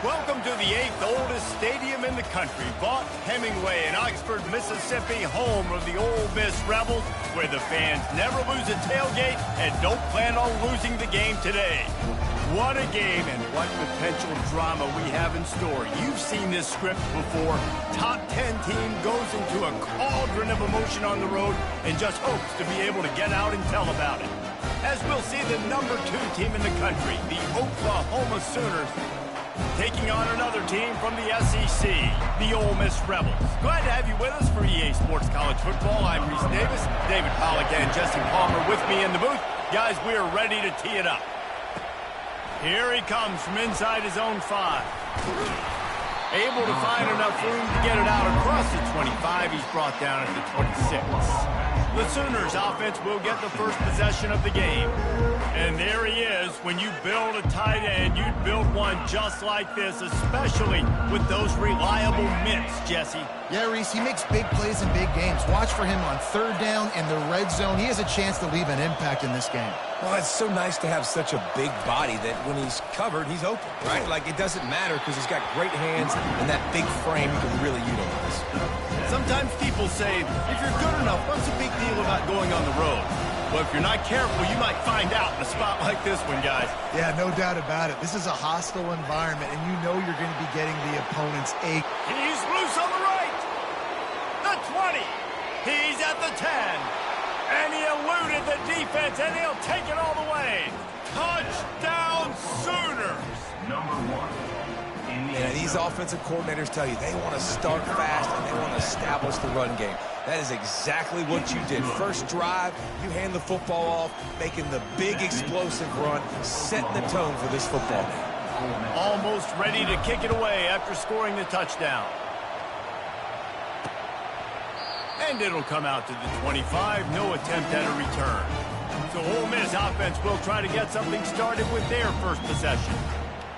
Welcome to the 8th oldest stadium in the country, Vaught Hemingway in Oxford, Mississippi, home of the Ole Miss Rebels, where the fans never lose a tailgate and don't plan on losing the game today. What a game and what potential drama we have in store. You've seen this script before. Top 10 team goes into a cauldron of emotion on the road and just hopes to be able to get out and tell about it. As we'll see the number 2 team in the country, the Oklahoma Sooners, taking on another team from the SEC, the Ole Miss Rebels. Glad to have you with us for EA Sports College Football. I'm Reese Davis, David Pollack and Jesse Palmer with me in the booth. Guys, we are ready to tee it up. Here he comes from inside his own 5. Able to find enough room to get it out across the 25. He's brought down at the 26. The Sooners offense will get the first possession of the game. And there he is. When you build a tight end, you'd build one just like this, especially with those reliable mitts, Jesse. Yeah, Reese, he makes big plays in big games. Watch for him on 3rd down and the red zone. He has a chance to leave an impact in this game. Well, it's so nice to have such a big body that when he's covered, he's open, right? Like, it doesn't matter because he's got great hands and that big frame he can really utilize. Sometimes people say, if you're good enough, what's the big deal about going on the road? Well, if you're not careful, you might find out in a spot like this one, guys. Yeah, no doubt about it. This is a hostile environment, and you know you're going to be getting the opponent's ache. He's loose on the right. The 20. He's at the 10. And he eluded the defense, and he'll take it all the way. Touchdown, Sooners. Number 1. Yeah, these offensive coordinators tell you they want to start fast and they want to establish the run game. That is exactly what you did. First drive, you hand the football off, making the big explosive run, setting the tone for this football game. Almost ready to kick it away after scoring the touchdown. And it'll come out to the 25. No attempt at a return. So Ole Miss offense will try to get something started with their first possession.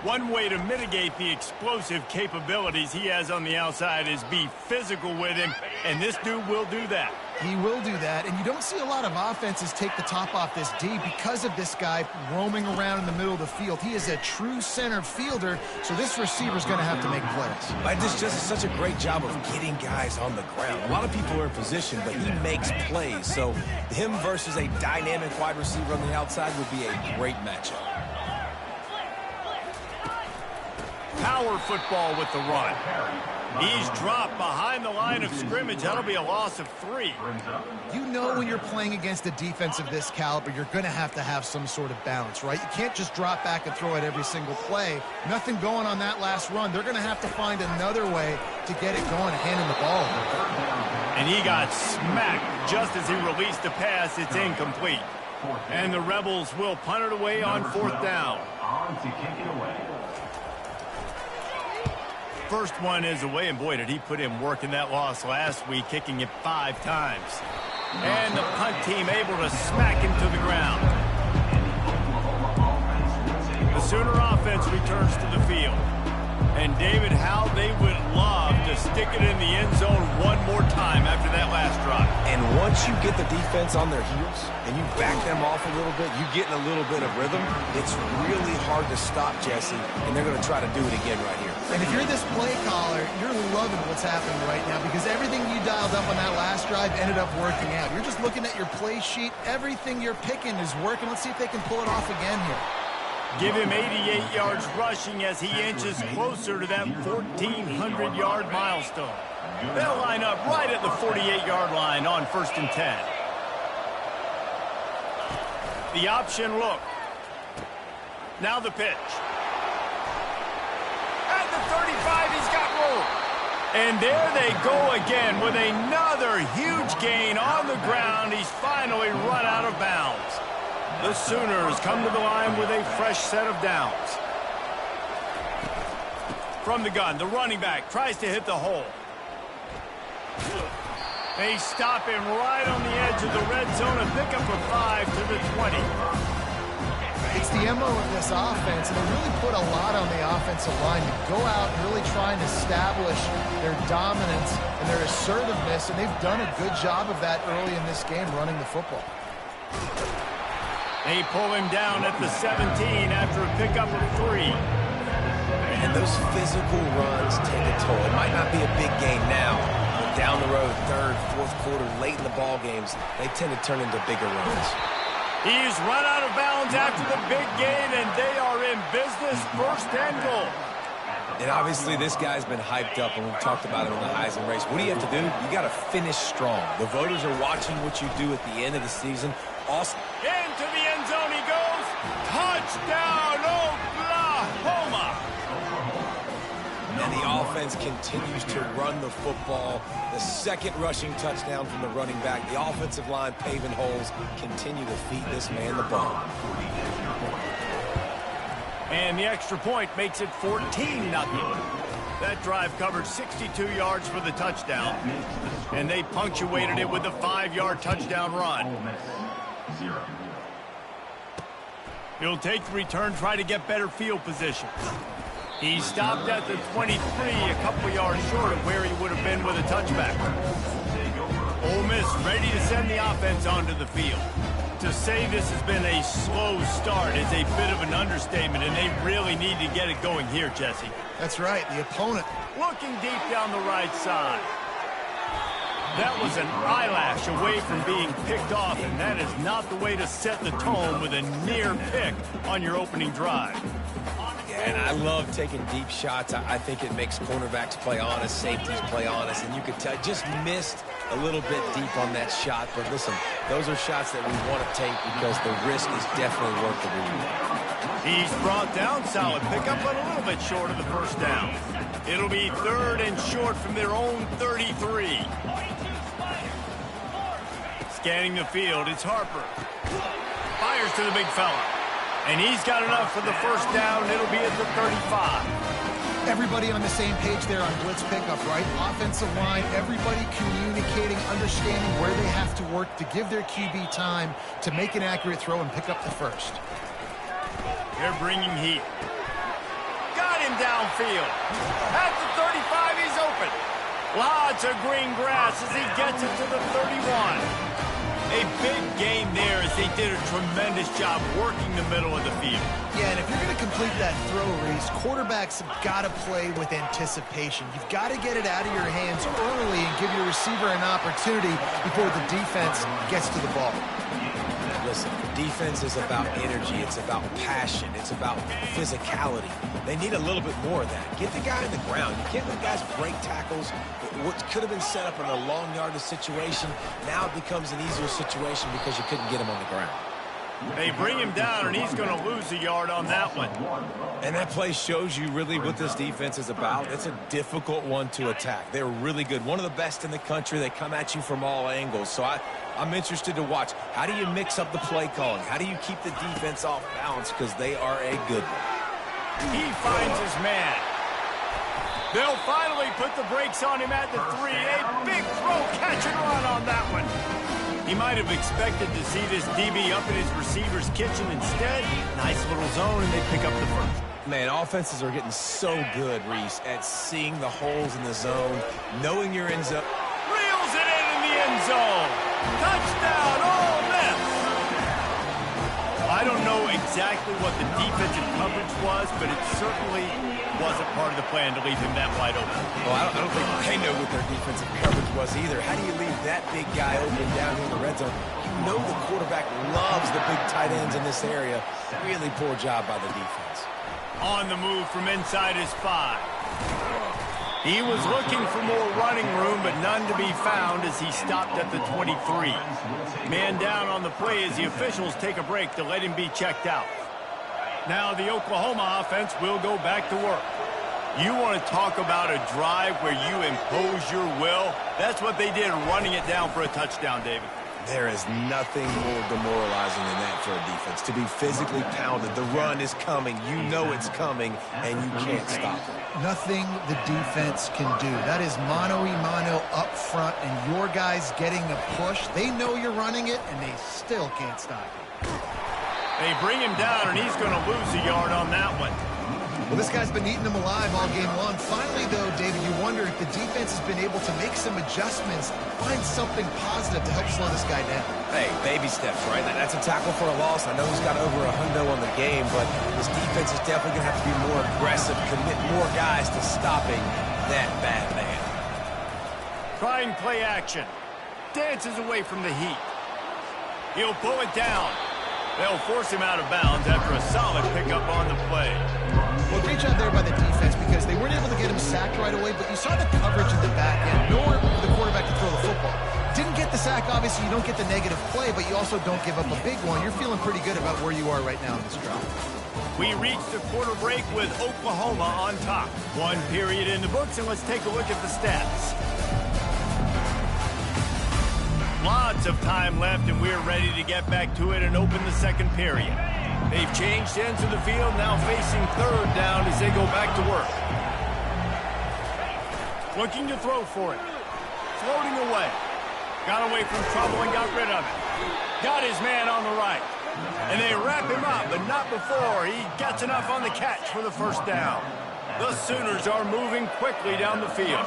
One way to mitigate the explosive capabilities he has on the outside is be physical with him, and this dude will do that. He will do that, and you don't see a lot of offenses take the top off this D because of this guy roaming around in the middle of the field. He is a true center fielder, so this receiver's going to have to make plays. But this just is such a great job of getting guys on the ground. A lot of people are in position, but he makes plays, so him versus a dynamic wide receiver on the outside would be a great matchup. Power football with the run. He's dropped behind the line of scrimmage. That'll be a loss of 3. You know when you're playing against a defense of this caliber, you're going to have some sort of balance, right? You can't just drop back and throw it every single play. Nothing going on that last run. They're going to have to find another way to get it going and hand him the ball. And he got smacked just as he released the pass. It's incomplete. And the Rebels will punt it away on 4th down. On to kick it away. First one is away, and boy, did he put in work in that loss last week, kicking it 5 times. And the punt team able to smack him to the ground. The Sooner offense returns to the field. And David, how they would love to stick it in the end zone one more time after that last drive. And once you get the defense on their heels and you back them off a little bit, you get in a little bit of rhythm, it's really hard to stop, Jesse, and they're going to try to do it again right here. And if you're this play caller, you're loving what's happening right now because everything you dialed up on that last drive ended up working out. You're just looking at your play sheet. Everything you're picking is working. Let's see if they can pull it off again here. Give him 88 yards rushing as he inches closer to that 1,400-yard milestone. They'll line up right at the 48-yard line on 1st and 10. The option look. Now the pitch. At the 35, he's got room. And there they go again with another huge gain on the ground. He's finally run out of bounds. The Sooners come to the line with a fresh set of downs. From the gun, the running back tries to hit the hole. They stop him right on the edge of the red zone and pick up a 5 to the 20. It's the MO of this offense, and they really put a lot on the offensive line to go out and really try and establish their dominance and their assertiveness, and they've done a good job of that early in this game running the football. They pull him down at the 17 after a pickup of 3. And those physical runs take a toll. It might not be a big game now, but down the road, third, fourth quarter, late in the ball games, they tend to turn into bigger runs. He's run out of bounds after the big gain, and they are in business. First and goal. And obviously, this guy's been hyped up, and we've talked about him in the Heisman race. What do you have to do? You got to finish strong. The voters are watching what you do at the end of the season. Awesome. Into the end zone he goes. Touchdown, Oklahoma! And the offense continues to run the football. The second rushing touchdown from the running back. The offensive line paving holes. Continue to feed this man the ball. And the extra point makes it 14-0. That drive covered 62 yards for the touchdown. And they punctuated it with a 5-yard touchdown run. He'll take the return, try to get better field position. He stopped at the 23, a couple yards short of where he would have been with a touchback. Ole Miss ready to send the offense onto the field. To say this has been a slow start is a bit of an understatement, and they really need to get it going here, Jesse. That's right, the opponent. Looking deep down the right side. That was an eyelash away from being picked off, and that is not the way to set the tone with a near pick on your opening drive. And I love taking deep shots. I think it makes cornerbacks play honest, safeties play honest, and you could tell just missed a little bit deep on that shot. But listen, those are shots that we want to take because the risk is definitely worth the reward. He's brought down, solid pickup, but a little bit short of the first down. It'll be third and short from their own 33. Scanning the field, it's Harper. Fires to the big fella. And he's got enough for the first down. It'll be at the 35. Everybody on the same page there on blitz pickup, right? Offensive line, everybody communicating, understanding where they have to work to give their QB time to make an accurate throw and pick up the first. They're bringing heat. Got him downfield. At the 35, he's open. Lots of green grass as he gets it to the 31. A big game there as they did a tremendous job working the middle of the field. Yeah, and if you're going to complete that throw, Reese, quarterbacks have got to play with anticipation. You've got to get it out of your hands early and give your receiver an opportunity before the defense gets to the ball. Listen, defense is about energy. It's about passion. It's about physicality. They need a little bit more of that. Get the guy in the ground. You can't let guys break tackles. What could have been set up in a long yardage situation now it becomes an easier situation because you couldn't get him on the ground. They bring him down, and he's going to lose a yard on that one. And that play shows you really what this defense is about. It's a difficult one to attack. They're really good. One of the best in the country. They come at you from all angles. So I'm interested to watch. How do you mix up the play calling? How do you keep the defense off balance? Because they are a good one. He finds his man. They'll finally put the brakes on him at the 3. A big throw, catch and run on that one. He might have expected to see this DB up in his receiver's kitchen. Instead, nice little zone, and they pick up the first. Man, offenses are getting so good, Reese, at seeing the holes in the zone, knowing you're in zone. Reels it in the end zone. Touchdown, Ole Miss. I don't know exactly what the defensive coverage was, but it certainly wasn't part of the plan to leave him that wide open. Well, I don't think they know what their defensive coverage was either. How do you leave that big guy open down here in the red zone? You know the quarterback loves the big tight ends in this area. Really poor job by the defense. On the move from inside his 5. He was looking for more running room, but none to be found as he stopped at the 23. Man down on the play as the officials take a break to let him be checked out. Now the Oklahoma offense will go back to work. You want to talk about a drive where you impose your will? That's what they did, running it down for a touchdown, David. There is nothing more demoralizing than that for a defense. To be physically pounded, the run is coming, you know it's coming, and you can't stop it. Nothing the defense can do. That is mano-a-mano up front, and your guys getting a push. They know you're running it, and they still can't stop it. They bring him down, and he's going to lose a yard on that one. Well, this guy's been eating them alive all game long. Finally, though, David, you wonder if the defense has been able to make some adjustments, find something positive to help slow this guy down. Hey, baby steps, right? That's a tackle for a loss. I know he's got over 100 on the game, but this defense is definitely going to have to be more aggressive, commit more guys to stopping that bad man. Trying play action. Dances away from the heat. He'll pull it down. They'll force him out of bounds after a solid pickup on the play. Well, great job there by the defense because they weren't able to get him sacked right away, but you saw the coverage in the back end. Nowhere for the quarterback to throw the football. Didn't get the sack, obviously. You don't get the negative play, but you also don't give up a big one. You're feeling pretty good about where you are right now in this drive. We reached the quarter break with Oklahoma on top. One period in the books, and let's take a look at the stats. Lots of time left, and we're ready to get back to it and open the second period. They've changed ends of the field, now facing third down as they go back to work. Looking to throw for it. Floating away. Got away from trouble and got rid of it. Got his man on the right. And they wrap him up, but not before he gets enough on the catch for the first down. The Sooners are moving quickly down the field.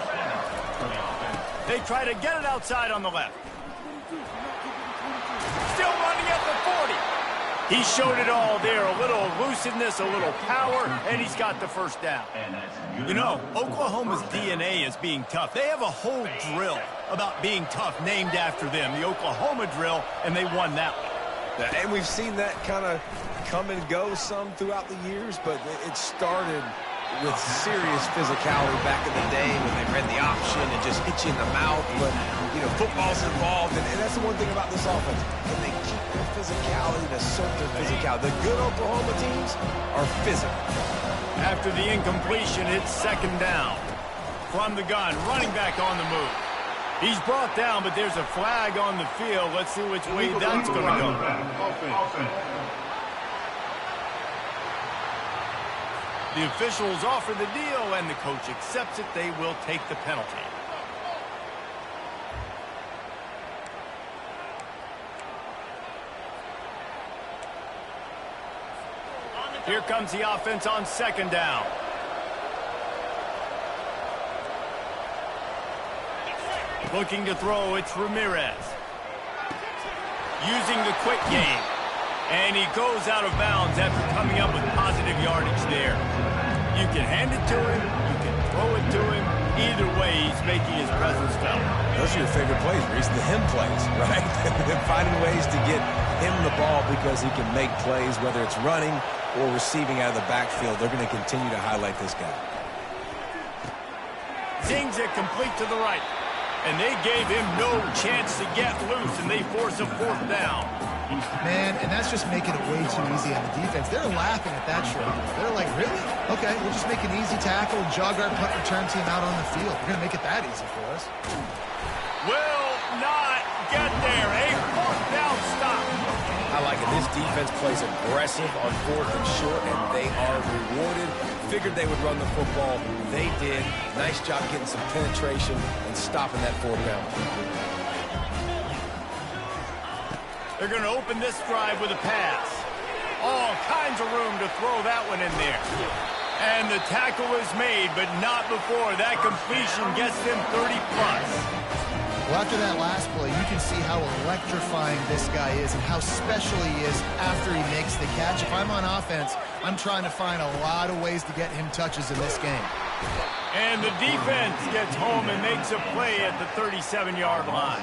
They try to get it outside on the left. Still running at the 40. He showed it all there. A little elusiveness, a little power, and he's got the first down. You know, Oklahoma's DNA is being tough. They have a whole drill about being tough named after them, the Oklahoma drill, and they won that one. And we've seen that kind of come and go some throughout the years, but it started with serious physicality back in the day when they read the option and just hit you in the mouth. But, you know, football's involved, and that's the one thing about this offense. Can they keep their physicality and assert their physicality? The good Oklahoma teams are physical. After the incompletion, it's second down. From the gun, running back on the move. He's brought down, but there's a flag on the field. Let's see which way that's going to go. The officials offer the deal, and the coach accepts it. They will take the penalty. Here comes the offense on second down. Looking to throw, it's Ramirez. Using the quick game. And he goes out of bounds after coming up with positive yardage there. You can hand it to him, you can throw it to him. Either way, he's making his presence felt. Those are your favorite plays, Reese, the him plays, right? They're finding ways to get him the ball because he can make plays, whether it's running or receiving out of the backfield. They're going to continue to highlight this guy. Zings it complete to the right. And they gave him no chance to get loose, and they force a fourth down. Man, and that's just making it way too easy on the defense. They're laughing at that shot. They're like, really? Okay, we'll just make an easy tackle, jog our punt return team out on the field. We're going to make it that easy for us. Will not get there. A fourth down stop. I like it. This defense plays aggressive on fourth and short, and they are rewarded. Figured they would run the football. They did. Nice job getting some penetration and stopping that fourth down. They're going to open this drive with a pass. All kinds of room to throw that one in there. And the tackle is made, but not before that completion gets them 30-plus. Well, after that last play, you can see how electrifying this guy is and how special he is after he makes the catch. If I'm on offense, I'm trying to find a lot of ways to get him touches in this game. And the defense gets home and makes a play at the 37-yard line.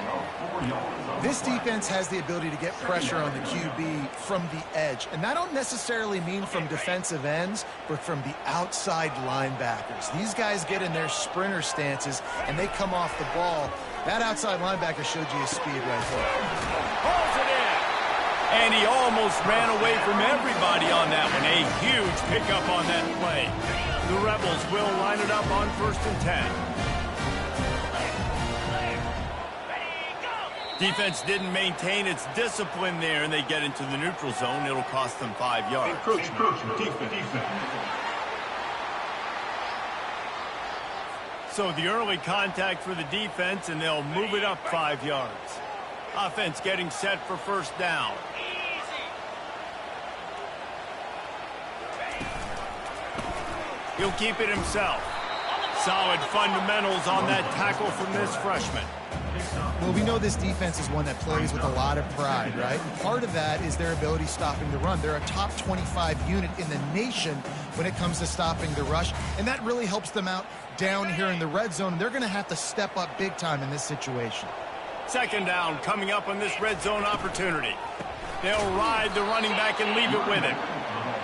This defense has the ability to get pressure on the QB from the edge. And that don't necessarily mean from defensive ends, but from the outside linebackers. These guys get in their sprinter stances, and they come off the ball. That outside linebacker showed you his speed right there. Pulls it in. And he almost ran away from everybody on that one. A huge pickup on that play. The Rebels will line it up on 1st and 10. Defense didn't maintain its discipline there, and they get into the neutral zone. It'll cost them 5 yards. Defense. So the early contact for the defense, and they'll move it up 5 yards. Offense getting set for first down. He'll keep it himself. Solid fundamentals on that tackle from this freshman. Well, we know this defense is one that plays with a lot of pride, right? And part of that is their ability stopping the run. They're a top 25 unit in the nation when it comes to stopping the rush, and that really helps them out down here in the red zone. They're going to have to step up big time in this situation. Second down coming up on this red zone opportunity. They'll ride the running back and leave it with him.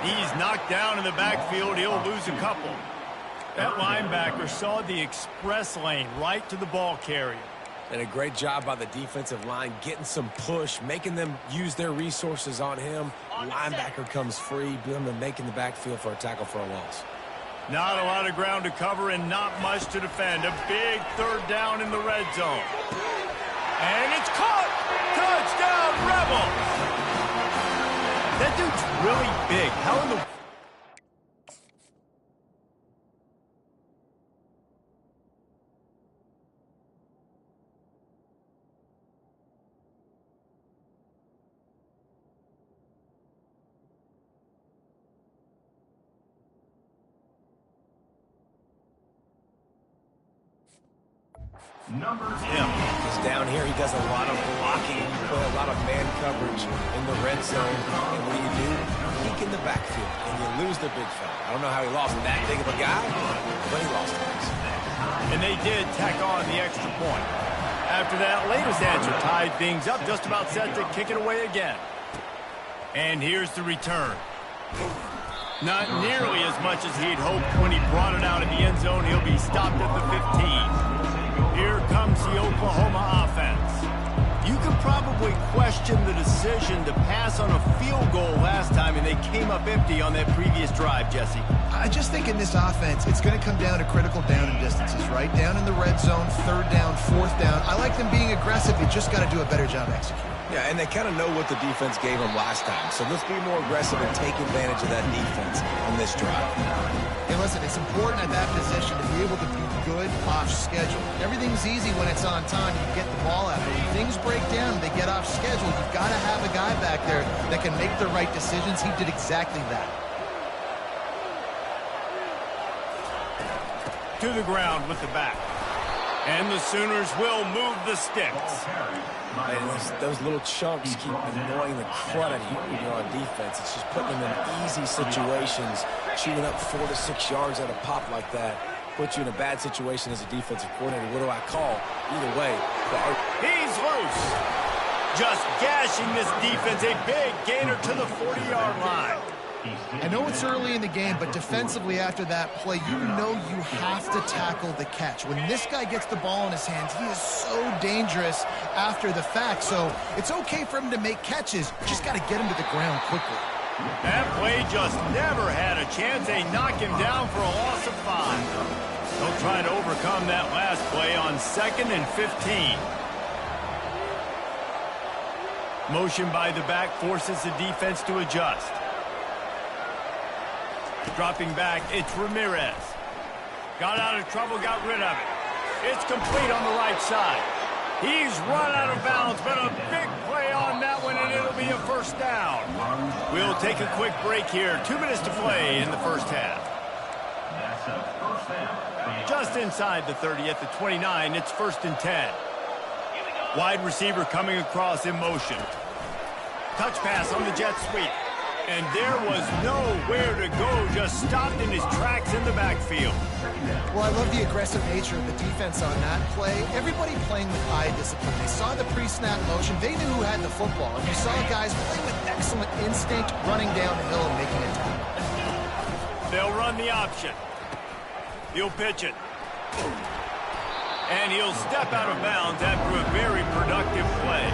He's knocked down in the backfield. He'll lose a couple. That linebacker saw the express lane right to the ball carrier. And a great job by the defensive line getting some push, making them use their resources on him. Linebacker comes free, them making the backfield for a tackle for a loss. Not a lot of ground to cover and not much to defend. A big third down in the red zone. And it's caught! Touchdown, Rebels! That dude's really big. How in the... Number 10. He's down here. He does a lot of blocking. You put a lot of man coverage in the red zone. And what do? Peek in the backfield, and you lose the big fella. I don't know how he lost that big of a guy, but he lost it. And they did tack on the extra point. After that latest answer tied things up, just about set to kick it away again. And here's the return. Not nearly as much as he'd hoped when he brought it out in the end zone. He'll be stopped at the 15. Here comes the Oklahoma offense. You could probably question the decision to pass on a field goal last time, and they came up empty on that previous drive, Jesse. I just think in this offense, it's going to come down to critical down and distances, right? Down in the red zone, third down, fourth down. I like them being aggressive. You just got to do a better job executing. Yeah, and they kind of know what the defense gave them last time. So let's be more aggressive and take advantage of that defense on this drive. Hey, listen, it's important at that position to be able to be good off schedule. Everything's easy when it's on time. You get the ball out. When things break down, they get off schedule. You've got to have a guy back there that can make the right decisions. He did exactly that. To the ground with the back. And the Sooners will move the sticks. And those little chunks keep annoying the crud out of you on defense. It's just putting them in easy situations. Shooting up 4 to 6 yards at a pop like that puts you in a bad situation as a defensive coordinator. What do I call? Either way. He's loose. Just gashing this defense. A big gainer to the 40-yard line. I know it's early in the game, but defensively after that play, you know you have to tackle the catch. When this guy gets the ball in his hands, he is so dangerous after the fact. So it's okay for him to make catches. Just got to get him to the ground quickly. That play just never had a chance. They knock him down for a loss of 5. They'll try to overcome that last play on 2nd and 15. Motion by the back forces the defense to adjust. Dropping back, it's Ramirez. Got out of trouble, got rid of it. It's complete on the right side. He's run out of bounds, but a big play on that one, and it'll be a first down. We'll take a quick break here. 2 minutes to play in the first half. That's a first down. Just inside the 30 at the 29, it's 1st and 10. Wide receiver coming across in motion. Touch pass on the jet sweep. And there was nowhere to go, just stopped in his tracks in the backfield. Well, I love the aggressive nature of the defense on that play. Everybody playing with eye discipline. They saw the pre-snap motion. They knew who had the football. And you saw guys play with excellent instinct, running down the hill and making a tackle. They'll run the option. He'll pitch it. And he'll step out of bounds after a very productive play.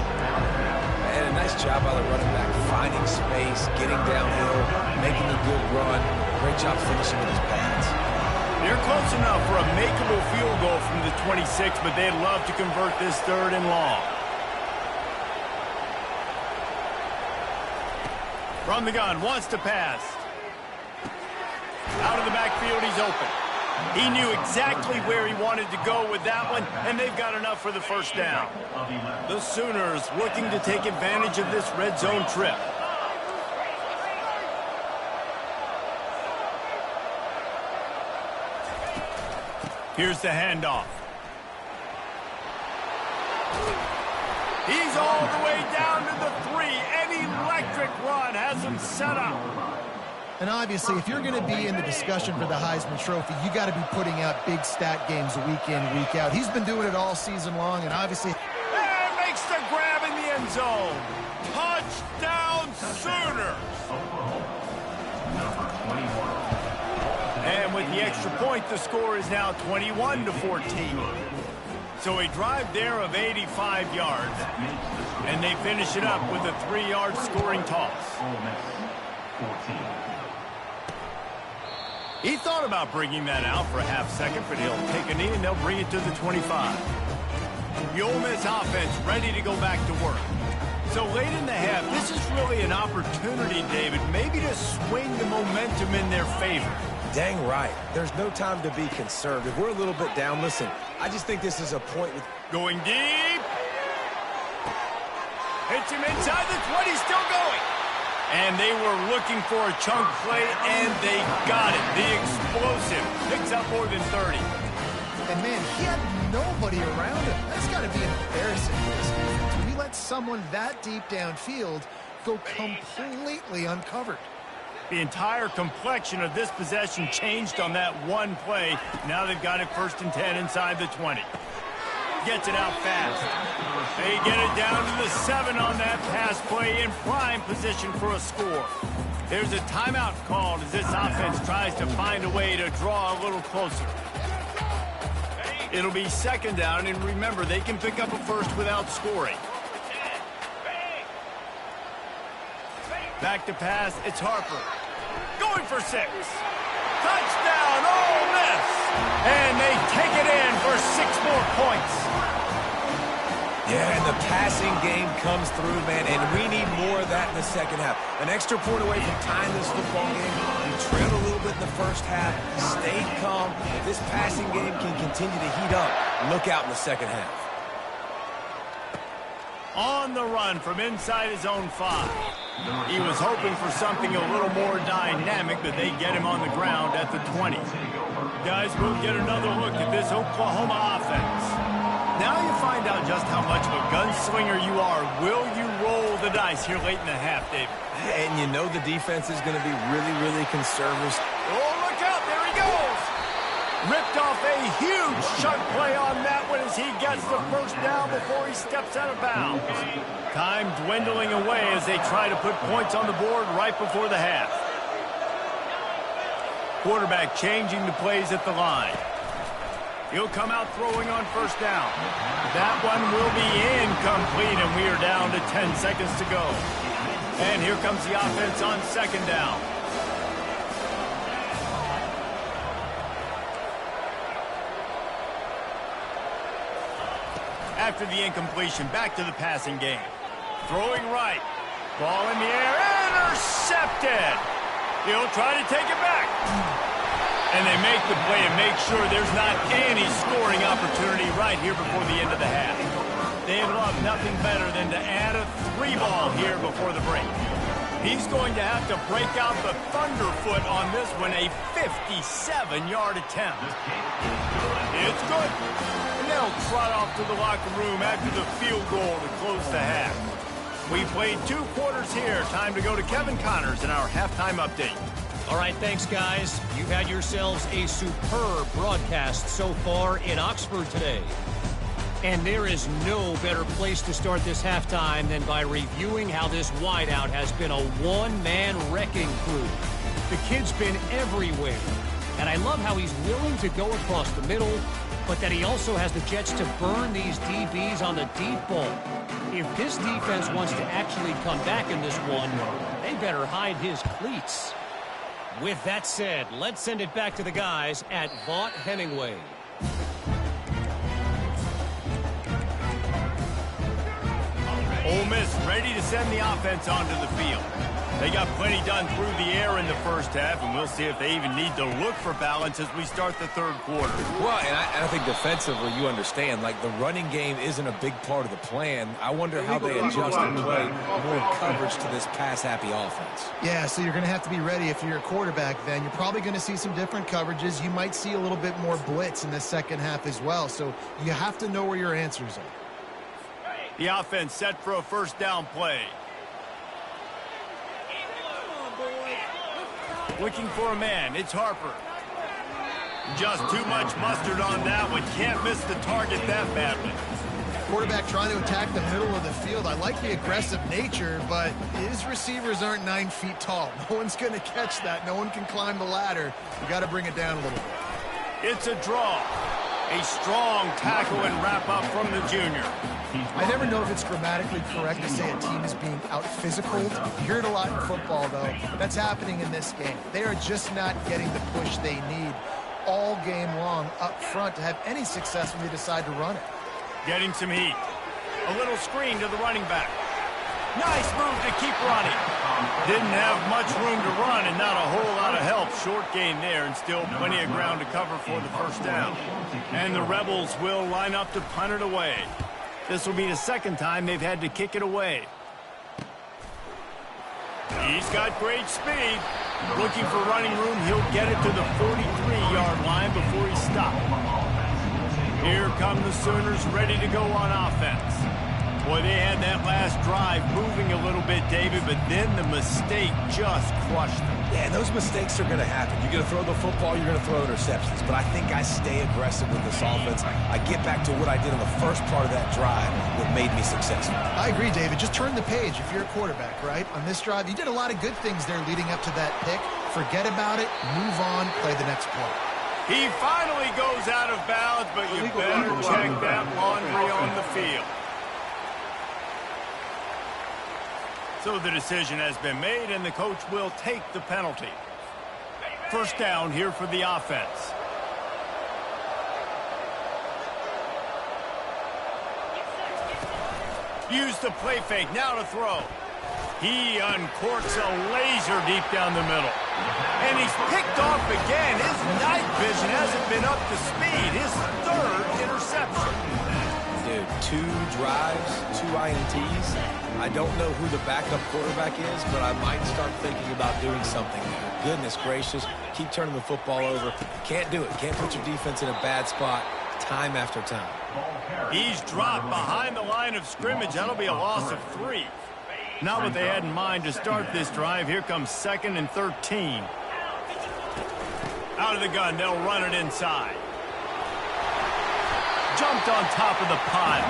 And a nice job by the running back, finding space, getting downhill, making a good run. Great job finishing with his pads. They're close enough for a makeable field goal from the 26, but they'd love to convert this 3rd and long. From the gun, wants to pass. Out of the backfield, he's open. He knew exactly where he wanted to go with that one, and they've got enough for the first down. The Sooners looking to take advantage of this red zone trip. Here's the handoff. He's all the way down to the 3. An electric run has him set up. And obviously, if you're going to be in the discussion for the Heisman Trophy, you got to be putting out big stat games week in, week out. He's been doing it all season long, and obviously... And makes the grab in the end zone. Touchdown Sooners. And with the extra point, the score is now 21-14. So a drive there of 85 yards. And they finish it up with a 3-yard scoring toss. He thought about bringing that out for a half second, but he'll take a knee and they'll bring it to the 25. The Ole Miss offense ready to go back to work. So late in the half, this is really an opportunity, David, maybe to swing the momentum in their favor. Dang right. There's no time to be conservative. We're a little bit down. Listen, I just think this is a point with... Going deep. Hits him inside the 20, still going. And they were looking for a chunk play, and they got it. The explosive picks up more than 30. And, man, he had nobody around him. That's got to be embarrassing for this defense. When you let someone that deep downfield go completely uncovered. The entire complexion of this possession changed on that one play. Now they've got it 1st and 10 inside the 20. Gets it out fast. They get it down to the 7 on that pass play in prime position for a score. There's a timeout called as this offense tries to find a way to draw a little closer. It'll be 2nd down, and remember, they can pick up a first without scoring. Back to pass, it's Harper. Going for 6. Touchdown, Ole Miss! And they take it in for 6 more points. Yeah, and the passing game comes through, man, and we need more of that in the second half. An extra point away from tying this football game. You trailed a little bit in the first half, stayed calm. If this passing game can continue to heat up, look out in the second half. On the run from inside his own 5. He was hoping for something a little more dynamic, but they get him on the ground at the 20. Guys, we'll get another look at this Oklahoma offense. Now you find out just how much of a gunslinger you are. Will you roll the dice here late in the half, David? And you know the defense is going to be really, really conservative. Oh, look out. There he goes. Ripped off a huge chunk play on that one as he gets the 1st down before he steps out of bounds. Time dwindling away as they try to put points on the board right before the half. Quarterback changing the plays at the line. He'll come out throwing on 1st down. That one will be incomplete, and we are down to 10 seconds to go. And here comes the offense on 2nd down. After the incompletion, back to the passing game. Throwing right. Ball in the air. Intercepted. He'll try to take it back. And they make the play and make sure there's not any scoring opportunity right here before the end of the half. They'd love nothing better than to add a 3-ball here before the break. He's going to have to break out the thunderfoot on this one, a 57-yard attempt. It's good. And they'll trot off to the locker room after the field goal to close the half. We played 2 quarters here. Time to go to Kevin Connors in our halftime update. All right, thanks, guys. You've had yourselves a superb broadcast so far in Oxford today. And there is no better place to start this halftime than by reviewing how this wideout has been a one-man wrecking crew. The kid's been everywhere. And I love how he's willing to go across the middle, but that he also has the jets to burn these DBs on the deep ball. If this defense wants to actually come back in this one, they better hide his cleats. With that said, let's send it back to the guys at Vaught Hemingway. Ole Miss ready to send the offense onto the field. They got plenty done through the air in the first half, and we'll see if they even need to look for balance as we start the third quarter. Well, and I think defensively, you understand, like the running game isn't a big part of the plan. I wonder how they adjust and play more coverage to this pass-happy offense. Yeah, so you're going to have to be ready if you're a quarterback then. You're probably going to see some different coverages. You might see a little bit more blitz in the second half as well, so you have to know where your answers are. The offense set for a first down play. Looking for a man, it's Harper. Just too much mustard on that one. Can't miss the target that badly. Quarterback trying to attack the middle of the field. I like the aggressive nature, but his receivers aren't 9 feet tall. No one's going to catch that. No one can climb the ladder. You got to bring it down a little bit. It's a draw. A strong tackle and wrap up from the junior. I never know if it's grammatically correct to say a team is being out-physicaled. You hear it a lot in football, though. That's happening in this game. They are just not getting the push they need all game long up front to have any success when they decide to run it. Getting some heat. A little screen to the running back. Nice move to keep running. Didn't have much room to run and not a whole lot of help. Short gain there and still plenty of ground to cover for the first down. And the Rebels will line up to punt it away. This will be the second time they've had to kick it away. He's got great speed. Looking for running room. He'll get it to the 43-yard line before he stops. Here come the Sooners ready to go on offense. Boy, they had that last drive moving a little bit, David, but then the mistake just crushed them. Yeah, and those mistakes are going to happen. You're going to throw the football, you're going to throw interceptions. But I think I stay aggressive with this offense. I get back to what I did in the first part of that drive that made me successful. I agree, David. Just turn the page if you're a quarterback, right? On this drive, you did a lot of good things there leading up to that pick. Forget about it, move on, play the next play. He finally goes out of bounds, but you better check that laundry on the field. So the decision has been made, and the coach will take the penalty. First down here for the offense. Use the play fake, now to throw. He uncorks a laser deep down the middle. And he's picked off again. His night vision hasn't been up to speed. His third interception. Dude, 2 drives, 2 INTs. I don't know who the backup quarterback is, but I might start thinking about doing something there. Goodness gracious, keep turning the football over. Can't do it. Can't put your defense in a bad spot time after time. He's dropped behind the line of scrimmage. That'll be a loss of 3. Not what they had in mind to start this drive. Here comes 2nd and 13. Out of the gun, they'll run it inside. Jumped on top of the pile.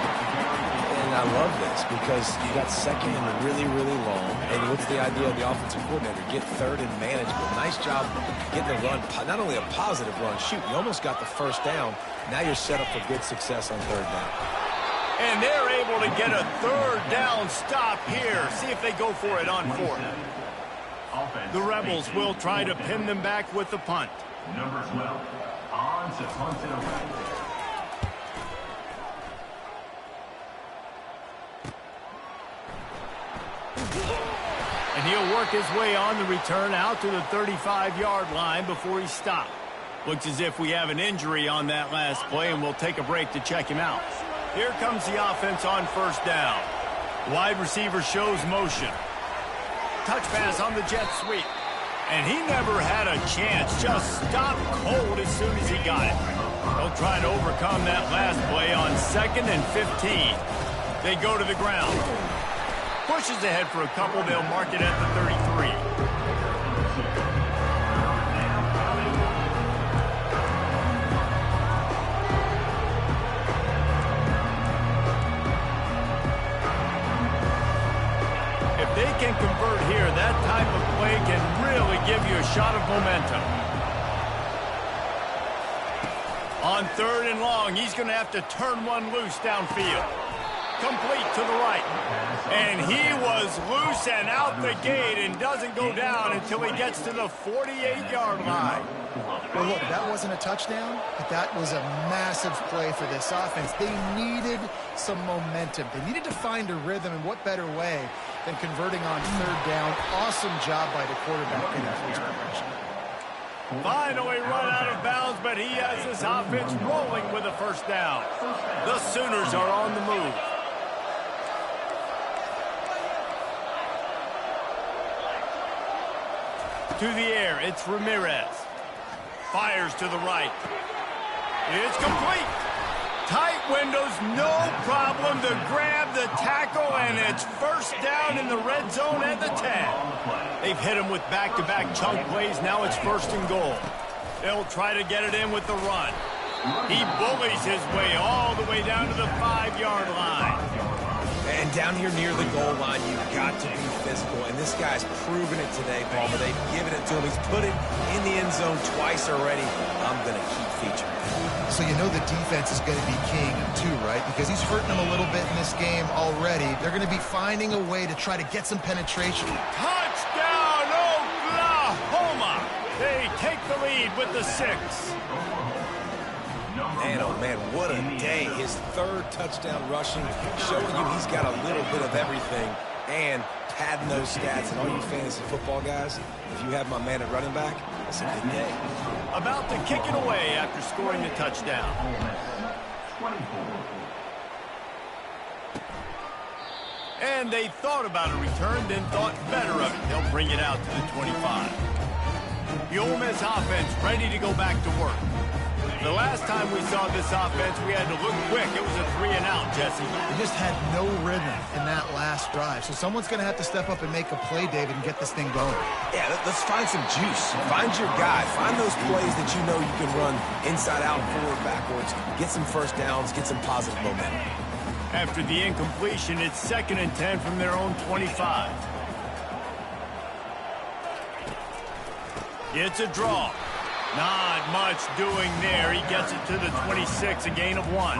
And I love this because you got 2nd and really, really long. And what's the idea of the offensive coordinator? Get 3rd and management. Nice job getting a run, not only a positive run. Shoot, you almost got the first down. Now you're set up for good success on 3rd down. And they're able to get a 3rd down stop here. See if they go for it on 4th. The Rebels will try to pin them back with the punt. Number 12, on to punt it away. And he'll work his way on the return out to the 35-yard line before he stopped. Looks as if we have an injury on that last play, and we'll take a break to check him out. Here comes the offense on first down. Wide receiver shows motion. Touch pass on the jet sweep. And he never had a chance. Just stopped cold as soon as he got it. They'll try to overcome that last play on 2nd and 15. They go to the ground. Pushes ahead for a couple. They'll mark it at the 33. They can convert here. That type of play can really give you a shot of momentum. On 3rd and long, he's going to have to turn one loose downfield. complete to the right. And he was loose and out the gate and doesn't go down until he gets to the 48-yard line. Well, look, that wasn't a touchdown, but that was a massive play for this offense. They needed some momentum. They needed to find a rhythm, and what better way than converting on third down. Awesome job by the quarterback in that first progression. Finally run out of bounds, but he has his offense rolling with a first down. The Sooners are on the move. To the air, it's Ramirez. Fires to the right. It's complete. Tight windows, no problem to grab the tackle, and it's first down in the red zone at the 10. They've hit him with back-to-back chunk plays. Now it's first and goal. They'll try to get it in with the run. He bullies his way all the way down to the 5-yard line. And down here near the goal line, you've got to be physical. And this guy's proven it today, Paul, but they've given it to him. He's put it in the end zone twice already. I'm going to keep featuring it. So you know the defense is going to be king, too, right? Because he's hurting them a little bit in this game already. They're going to be finding a way to try to get some penetration. Touchdown, Oklahoma! They take the lead with the 6. Man, oh man, what a day. His third touchdown rushing, showing you he's got a little bit of everything and padding those stats. And all you fantasy football guys, if you have my man at running back, it's a good day. About to kick it away after scoring the touchdown. And they thought about a return, then thought better of it. They'll bring it out to the 25. The Ole Miss offense ready to go back to work. The last time we saw this offense, we had to look quick. It was a 3-and-out, Jesse. They just had no rhythm in that last drive. So someone's going to have to step up and make a play, David, and get this thing going. Yeah, let's find some juice. Find your guy. Find those plays that you know you can run inside out, forward, backwards. Get some first downs. Get some positive momentum. After the incompletion, it's 2nd and 10 from their own 25. It's a draw. Not much doing there. He gets it to the 26, a gain of 1.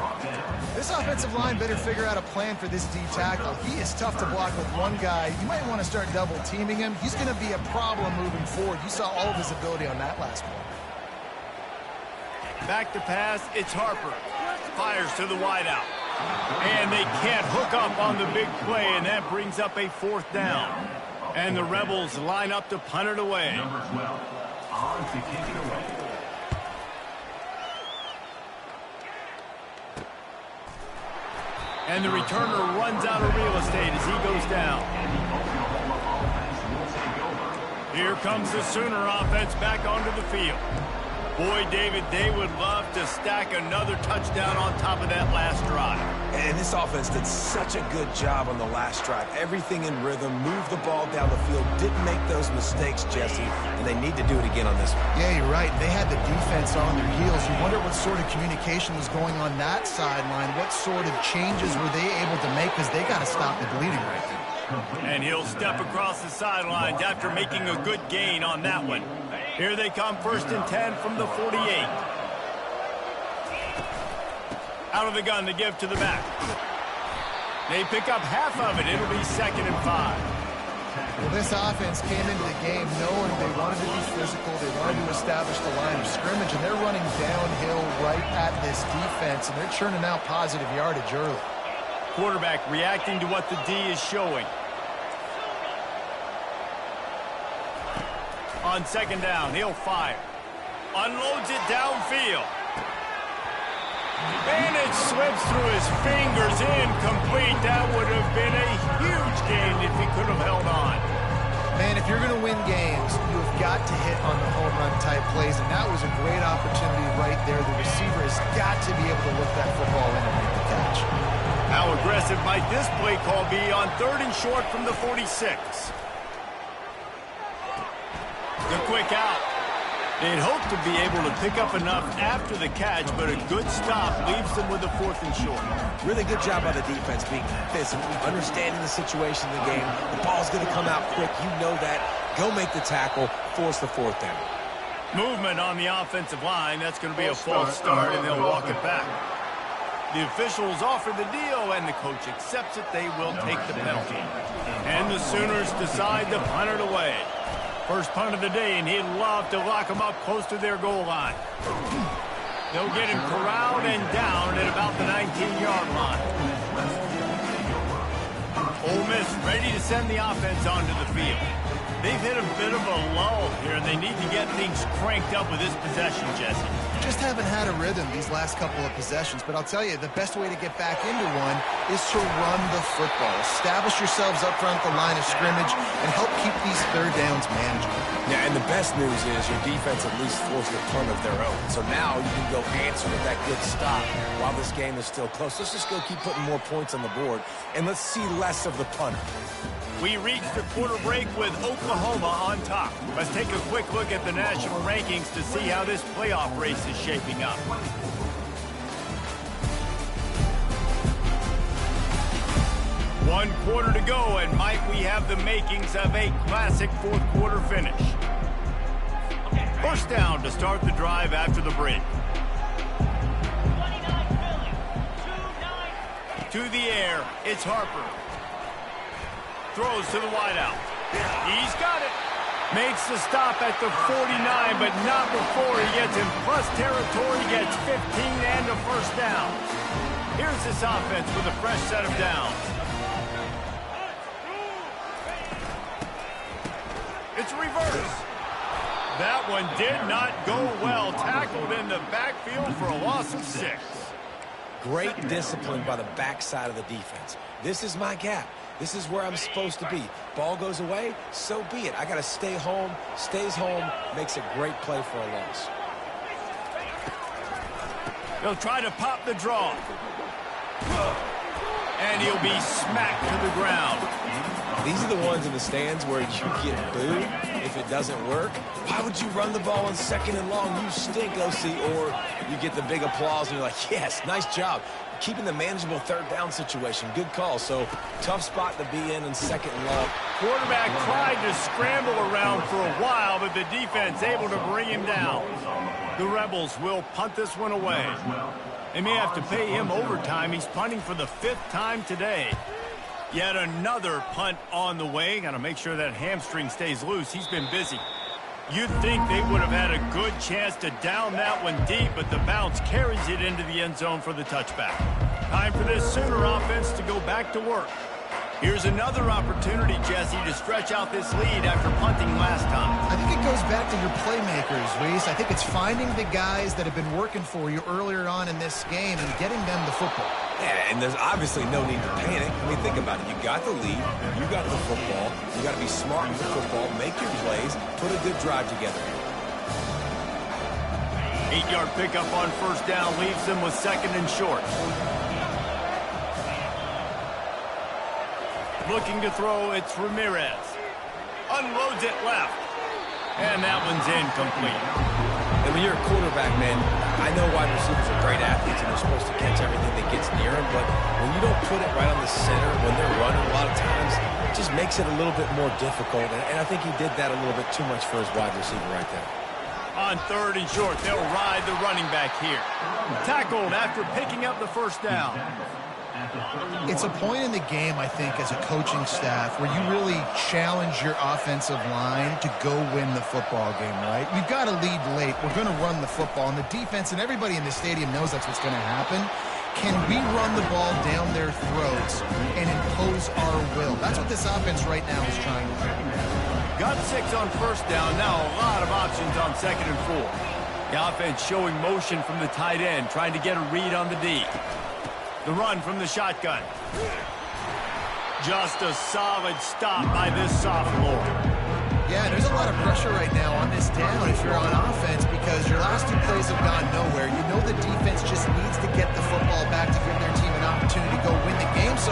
This offensive line better figure out a plan for this D tackle. He is tough to block with one guy. You might want to start double teaming him. He's going to be a problem moving forward. You saw all of his ability on that last one. Back to pass, it's Harper. Fires to the wideout. And they can't hook up on the big play, and that brings up a 4th down. And the Rebels line up to punt it away. Number 12, on to kick it away. And the returner runs out of real estate as he goes down. Here comes the Sooner offense back onto the field. Boy, David, they would love to stack another touchdown on top of that last drive. And this offense did such a good job on the last drive. Everything in rhythm, moved the ball down the field, didn't make those mistakes, Jesse, and they need to do it again on this one. Yeah, you're right. They had the defense on their heels. You wonder what sort of communication was going on that sideline. What sort of changes were they able to make, because they got to stop the bleeding right there. And he'll step across the sidelines after making a good gain on that one. Here they come, 1st and 10 from the 48. Out of the gun to give to the back. They pick up half of it. It'll be 2nd and 5. Well, this offense came into the game knowing they wanted to be physical. They wanted to establish the line of scrimmage, and they're running downhill right at this defense, and they're churning out positive yardage early. Quarterback reacting to what the D is showing. On 2nd down, he'll fire. Unloads it downfield. And it slips through his fingers, incomplete. That would have been a huge gain if he could have held on. Man, if you're going to win games, you've got to hit on the home run type plays, and that was a great opportunity right there. The receiver has got to be able to look that football in and make the catch. How aggressive might this play call be on 3rd and short from the 46? The quick out. They'd hope to be able to pick up enough after the catch, but a good stop leaves them with a 4th and short. Really good job by the defense being physical, understanding the situation in the game. The ball's going to come out quick. You know that. Go make the tackle, force the 4th down. Movement on the offensive line. That's going to be a false start, and they'll walk it back. The officials offer the deal, and the coach accepts it. They will take the penalty. And the Sooners decide to punt it away. First punt of the day, and he'd love to lock them up close to their goal line. They'll get him corralled and down at about the 19-yard line. Ole Miss ready to send the offense onto the field. They've hit a bit of a lull here, and they need to get things cranked up with this possession, Jesse. Just haven't had a rhythm these last couple of possessions, but I'll tell you, the best way to get back into one is to run the football. Establish yourselves up front the line of scrimmage and help keep these third downs manageable. Yeah, and the best news is your defense at least forced a punt of their own. So now you can go answer with that good stop while this game is still close. Let's just go keep putting more points on the board, and let's see less of the punter. We reach the quarter break with Oklahoma on top. Let's take a quick look at the national rankings to see how this playoff race is shaping up. One quarter to go, and might we have the makings of a classic fourth quarter finish. First down to start the drive after the break. To the air, it's Harper. Throws to the wideout. He's got it. Makes the stop at the 49, but not before he gets in plus territory, gets 15 and a first down. Here's this offense with a fresh set of downs. It's reverse. That one did not go well. Tackled in the backfield for a loss of 6. Great discipline by the backside of the defense. This is my gap. This is where I'm supposed to be. Ball goes away, so be it. I got to stay home. Stays home, makes a great play for a loss. They'll try to pop the draw. And he'll be smacked to the ground. These are the ones in the stands where you get booed if it doesn't work. Why would you run the ball on second and long? You stink, OC. Or you get the big applause and you're like, yes, nice job. Keeping the manageable third down situation. Good call. So tough spot to be in second and long. Quarterback tried to scramble around for a while, but the defense able to bring him down. The Rebels will punt this one away. They may have to pay him overtime. He's punting for the 5th time today. Yet another punt on the way. Got to make sure that hamstring stays loose. He's been busy. You'd think they would have had a good chance to down that one deep, but the bounce carries it into the end zone for the touchback. Time for this Sooner offense to go back to work. Here's another opportunity, Jesse, to stretch out this lead after punting last time. I think it goes back to your playmakers, Reese. I think it's finding the guys that have been working for you earlier on in this game and getting them the football. Yeah, and there's obviously no need to panic. I mean, think about it. You got the lead. You got the football. You got to be smart with the football. Make your plays. Put a good drive together. 8-yard pickup on first down leaves them with second and short. Looking to throw, it's Ramirez. Unloads it left. And that one's incomplete. And when you're a quarterback, man, I know wide receivers are great athletes and they're supposed to catch everything that gets near them, but when you don't put it right on the center, when they're running a lot of times, it just makes it a little bit more difficult. And I think he did that a little bit too much for his wide receiver right there. On third and short, they'll ride the running back here. Tackled after picking up the first down. It's a point in the game, I think, as a coaching staff where you really challenge your offensive line to go win the football game, right? We've got to lead late. We're going to run the football. And the defense and everybody in the stadium knows that's what's going to happen. Can we run the ball down their throats and impose our will? That's what this offense right now is trying to do. Got 6 on first down. Now a lot of options on second and 4. The offense showing motion from the tight end, trying to get a read on the D. The run from the shotgun. Just a solid stop by this sophomore. Yeah, there's a lot of pressure right now on this down if you're on offense because your last 2 plays have gone nowhere. You know the defense just needs to get the football back to give their team an opportunity to go win the game, so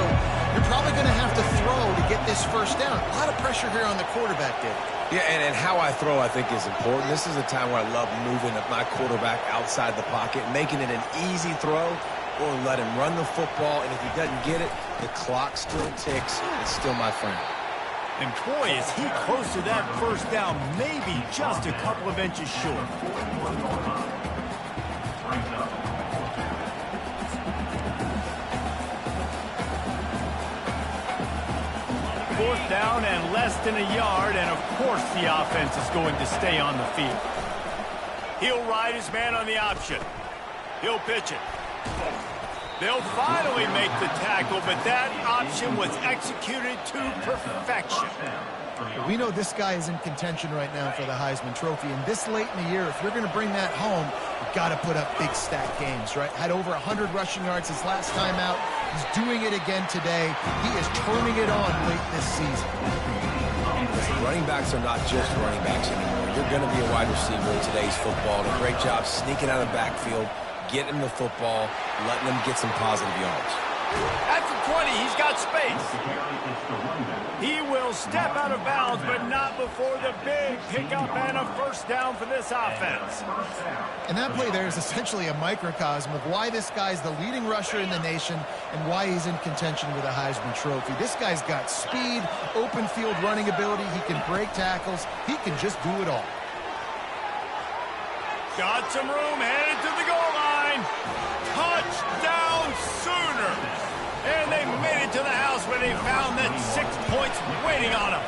you're probably going to have to throw to get this first down. A lot of pressure here on the quarterback, Dave. Yeah, and how I throw, I think, is important. This is a time where I love moving my quarterback outside the pocket, making it an easy throw, or let him run the football, and if he doesn't get it, the clock still ticks. It's still my friend. And boy, is he close to that first down, maybe just a couple of inches short. 4th down and less than a yard, and of course the offense is going to stay on the field. He'll ride his man on the option. He'll pitch it. They'll finally make the tackle, but that option was executed to perfection. We know this guy is in contention right now for the Heisman Trophy, and this late in the year, if you're going to bring that home, you've got to put up big stat games, right? Had over 100 rushing yards his last time out. He's doing it again today. He is turning it on late this season. Running backs are not just running backs anymore. You're going to be a wide receiver in today's football. And a great job sneaking out of the backfield, getting the football, letting them get some positive yards. At the 20, he's got space. He will step out of bounds, but not before the big pickup and a first down for this offense. And that play there is essentially a microcosm of why this guy's the leading rusher in the nation and why he's in contention with a Heisman Trophy. This guy's got speed, open field running ability. He can break tackles. He can just do it all. Got some room, headed to the goal line. Touchdown Sooners! And they made it to the house where they found that 6 points waiting on them.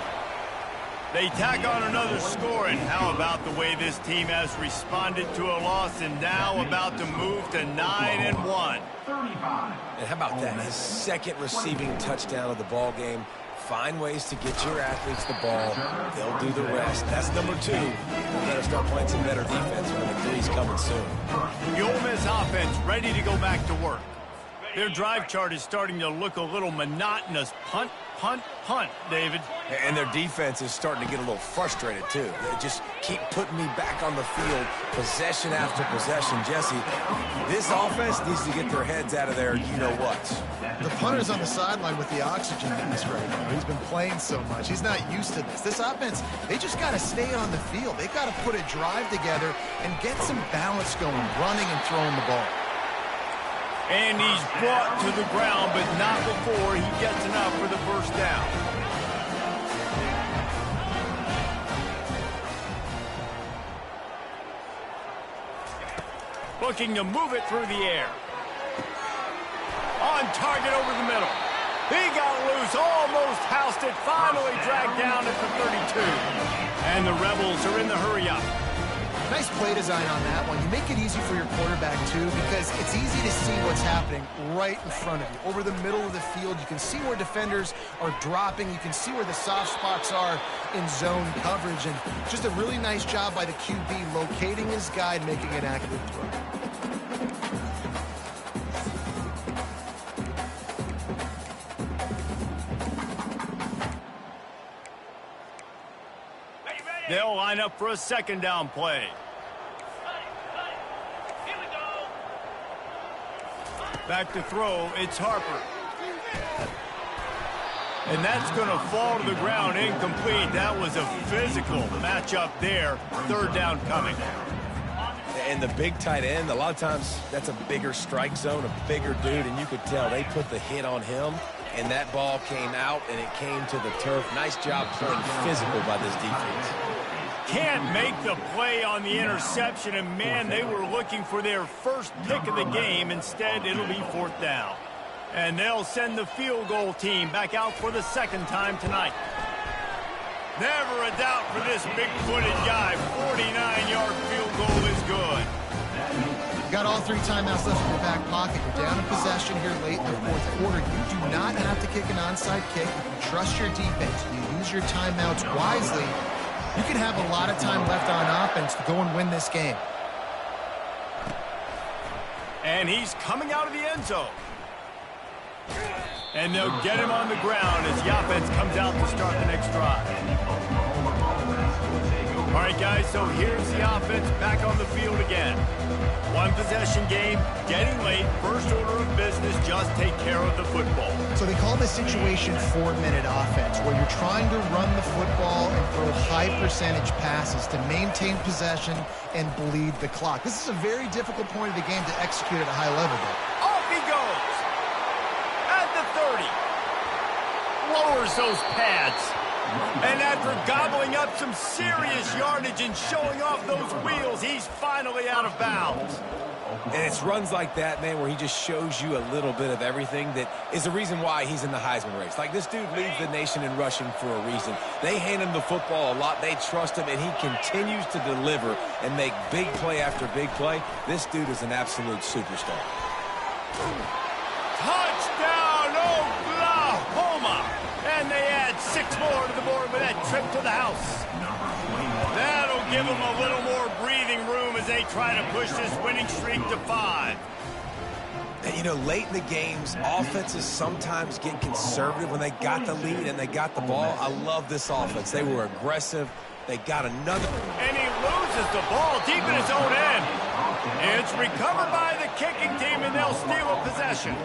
They tack on another score, and how about the way this team has responded to a loss and now about to move to 9-1. And how about that? His second receiving touchdown of the ball game. Find ways to get your athletes the ball. They'll do the rest. That's number 2. We better start playing some better defense when the 3's coming soon. The Ole Miss offense ready to go back to work. Their drive chart is starting to look a little monotonous. Punt, punt, punt, David. And their defense is starting to get a little frustrated, too. They just keep putting me back on the field, possession after possession. Jesse, this offense needs to get their heads out of there, you-know-what. The punter's on the sideline with the oxygen mask right now. He's been playing so much. He's not used to this. This offense, they just got to stay on the field. They got to put a drive together and get some balance going, running and throwing the ball. And he's brought to the ground, but not before he gets enough for the first down. Looking to move it through the air. On target over the middle. He got loose, almost housed it, finally dragged down at the 32. And the Rebels are in the hurry-up. Nice play design on that one. You make it easy for your quarterback, too, because it's easy to see what's happening right in front of you. Over the middle of the field, you can see where defenders are dropping. You can see where the soft spots are in zone coverage. And just a really nice job by the QB locating his guy and making an accurate throw. They'll line up for a second down play. Back to throw, it's Harper. And that's going to fall to the ground, incomplete. That was a physical matchup there. Third down coming. And the big tight end, a lot of times that's a bigger strike zone, a bigger dude, and you could tell they put the hit on him, and that ball came out, and it came to the turf. Nice job playing physical by this defense. Can't make the play on the interception, and man, they were looking for their first pick of the game. Instead, it'll be fourth down. And they'll send the field goal team back out for the second time tonight. Never a doubt for this big-footed guy. 49-yard field goal is good. You got all 3 timeouts left in your back pocket. You're down in possession here late in the fourth quarter. You do not have to kick an onside kick. You can trust your defense. You use your timeouts wisely. You can have a lot of time left on offense to go and win this game. And he's coming out of the end zone. And they'll get him on the ground as the offense comes out to start the next drive. All right, guys, so here's the offense back on the field again. One possession game, getting late, first order of business, just take care of the football. So they call this situation 4-minute offense, where you're trying to run the football and throw high percentage passes to maintain possession and bleed the clock. This is a very difficult point of the game to execute at a high level, though. Off he goes. At the 30. Lowers those pads. And after gobbling up some serious yardage and showing off those wheels, he's finally out of bounds. And it's runs like that, man, where he just shows you a little bit of everything that is the reason why he's in the Heisman race. Like, this dude leads the nation in rushing for a reason. They hand him the football a lot. They trust him, and he continues to deliver and make big play after big play. This dude is an absolute superstar. Touchdown, Oklahoma! And they add 6 more to the board with that trip to the house. That'll give them a little more breathing room as they try to push this winning streak to 5. And, you know, late in the games, offenses sometimes get conservative when they got the lead and they got the ball. I love this offense. They were aggressive. They got another. And he loses the ball deep in his own end. It's recovered by the kicking team, and they'll steal a possession.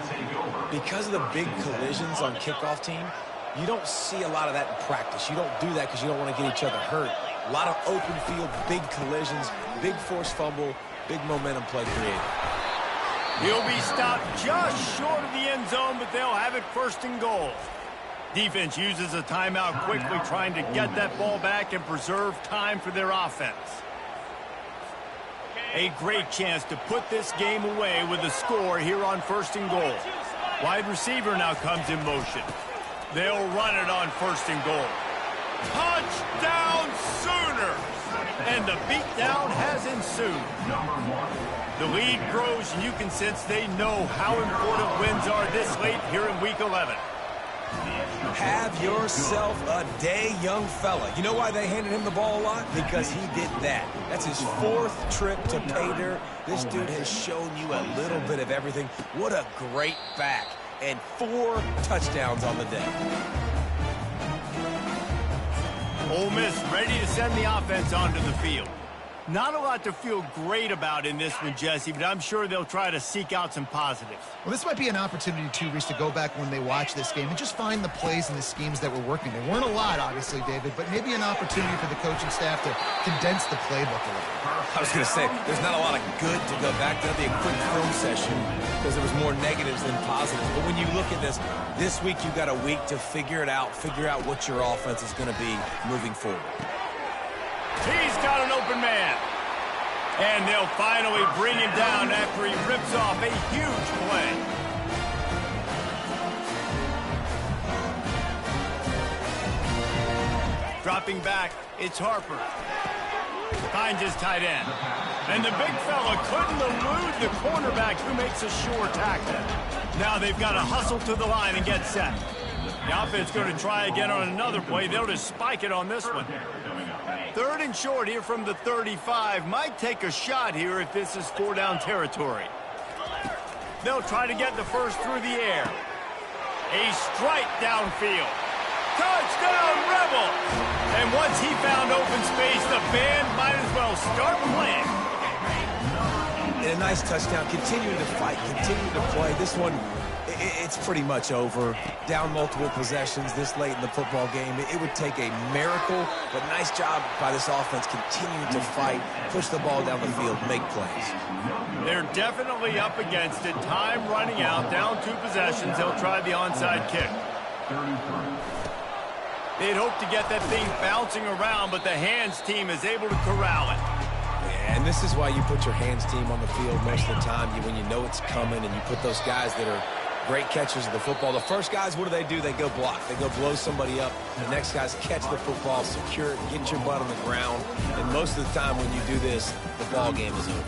Because of the big collisions on kickoff team, you don't see a lot of that in practice. You don't do that because you don't want to get each other hurt. A lot of open field, big collisions, big forced fumble, big momentum play created. He'll be stopped just short of the end zone, but they'll have it 1st and goal. Defense uses a timeout quickly, trying to get that ball back and preserve time for their offense. A great chance to put this game away with a score here on 1st and goal. Wide receiver now comes in motion. They'll run it on 1st and goal. Touchdown Sooners! And the beatdown has ensued. The lead grows, and you can sense they know how important wins are this late here in Week 11. Have yourself a day, young fella. You know why they handed him the ball a lot? Because he did that. That's his 4th trip to pay dirt. This dude has shown you a little bit of everything. What a great back. And 4 touchdowns on the day. Ole Miss ready to send the offense onto the field. Not a lot to feel great about in this one, Jesse, but I'm sure they'll try to seek out some positives. Well, this might be an opportunity, too, Reese, to go back when they watch this game and just find the plays and the schemes that were working. There weren't a lot, obviously, David, but maybe an opportunity for the coaching staff to condense the playbook a little. I was going to say, there's not a lot of good to go back. That'll be a quick film session because there was more negatives than positives. But when you look at this week you've got a week to figure it out, figure out what your offense is going to be moving forward. He's got an open man. And they'll finally bring him down after he rips off a huge play. Dropping back, it's Harper. Finds his tight end. And the big fella couldn't elude the cornerback who makes a sure tackle. Now they've got to hustle to the line and get set. The offense going to try again on another play. They'll just spike it on this one. 3rd and short here from the 35. Might take a shot here if this is 4-down territory. They'll try to get the first through the air. A strike downfield. Touchdown, Rebels! And once he found open space, the band might as well start playing. And a nice touchdown. Continuing to fight, continuing to play. This one, it's pretty much over. Down multiple possessions this late in the football game. It would take a miracle, but nice job by this offense continuing to fight, push the ball down the field, make plays. They're definitely up against it. Time running out, down 2 possessions. They'll try the onside kick. They'd hope to get that thing bouncing around, but the hands team is able to corral it. Yeah, and this is why you put your hands team on the field most of the time. When you know it's coming and you put those guys that are great catchers of the football. The first guys, what do? They go block. They go blow somebody up. The next guys catch the football, secure it, get your butt on the ground. And most of the time when you do this, the ball game is over.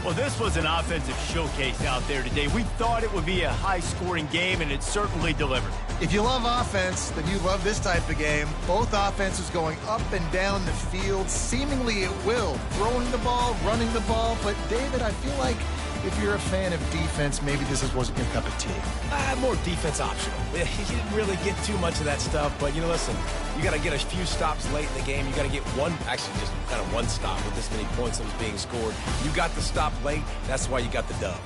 Well, this was an offensive showcase out there today. We thought it would be a high-scoring game, and it certainly delivered. If you love offense, then you love this type of game. Both offenses going up and down the field, seemingly at will. Throwing the ball, running the ball. But, David, I feel like if you're a fan of defense, maybe this wasn't your cup of tea. More defense optional. You didn't really get too much of that stuff, but, listen, you got to get a few stops late in the game. You got to get just kind of one stop with this many points that was being scored. You got the stop late. That's why you got the dub.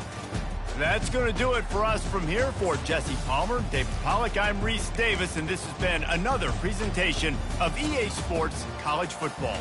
That's going to do it for us from here. For Jesse Palmer, David Pollack, I'm Reese Davis, and this has been another presentation of EA Sports College Football.